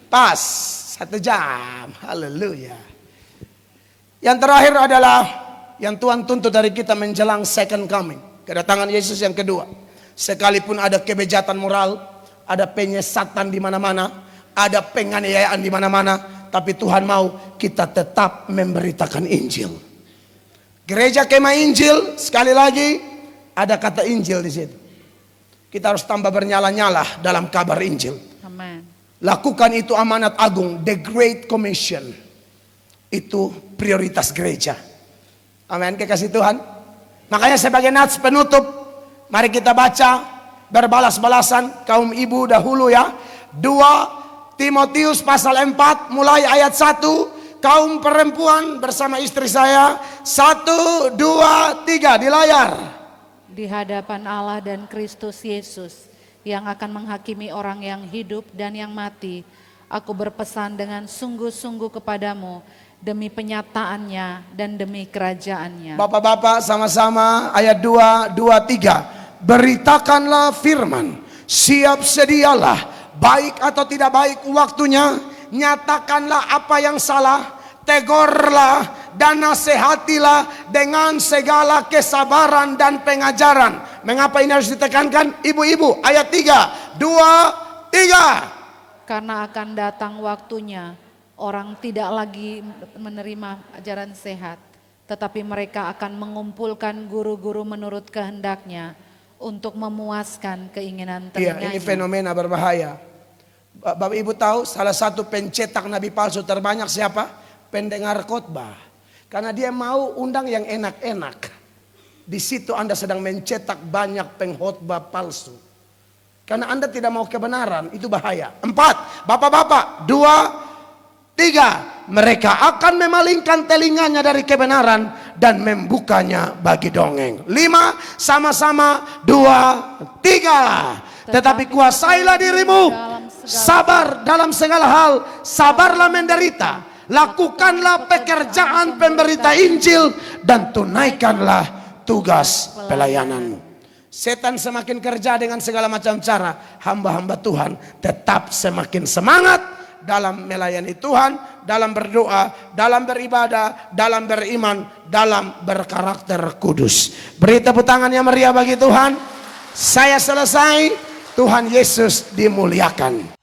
Pas 1 jam, haleluya. Yang terakhir adalah yang Tuhan tuntut dari kita menjelang second coming, kedatangan Yesus yang kedua. Sekalipun ada kebejatan moral, ada penyesatan di mana-mana, ada penganiayaan di mana-mana, tapi Tuhan mau kita tetap memberitakan Injil. Gereja Kemah Injil, sekali lagi ada kata Injil di situ. Kita harus tambah bernyala-nyala dalam kabar Injil. Amen. Lakukan itu amanat agung, the Great Commission. Itu prioritas gereja. Amin, kekasih Tuhan. Makanya sebagai nats penutup, mari kita baca berbalas-balasan kaum ibu dahulu ya. 2 Timotius pasal 4 mulai ayat 1. Kaum perempuan bersama istri saya. 1, 2, 3 di layar. Di hadapan Allah dan Kristus Yesus yang akan menghakimi orang yang hidup dan yang mati, aku berpesan dengan sungguh-sungguh kepadamu demi penyataannya dan demi kerajaannya. Bapak-bapak sama-sama ayat 2, 3. Beritakanlah firman, siap sedialah, baik atau tidak baik waktunya, nyatakanlah apa yang salah, tegurlah dan nasihatilah dengan segala kesabaran dan pengajaran. Mengapa ini harus ditekankan? Ibu-ibu, ayat 3, 2, 3. Karena akan datang waktunya, orang tidak lagi menerima ajaran sehat, tetapi mereka akan mengumpulkan guru-guru menurut kehendaknya untuk memuaskan keinginan telinganya. Iya, ini fenomena berbahaya. Bapak Ibu tahu salah satu pencetak nabi palsu terbanyak siapa? Pendengar khotbah. Karena dia mau undang yang enak-enak. Di situ Anda sedang mencetak banyak pengkhotbah palsu. Karena Anda tidak mau kebenaran, itu bahaya. 4, bapak-bapak, 2, 3, mereka akan memalingkan telinganya dari kebenaran dan membukanya bagi dongeng. 5, sama-sama, 2, 3. Tetapi kuasailah dirimu, sabar dalam segala hal, sabarlah menderita. Lakukanlah pekerjaan pemberita Injil dan tunaikanlah tugas pelayananmu. Setan semakin kerja dengan segala macam cara, hamba-hamba Tuhan tetap semakin semangat dalam melayani Tuhan, dalam berdoa, dalam beribadah, dalam beriman, dalam berkarakter kudus. Beri tepuk tangan yang meriah bagi Tuhan. Saya selesai. Tuhan Yesus dimuliakan.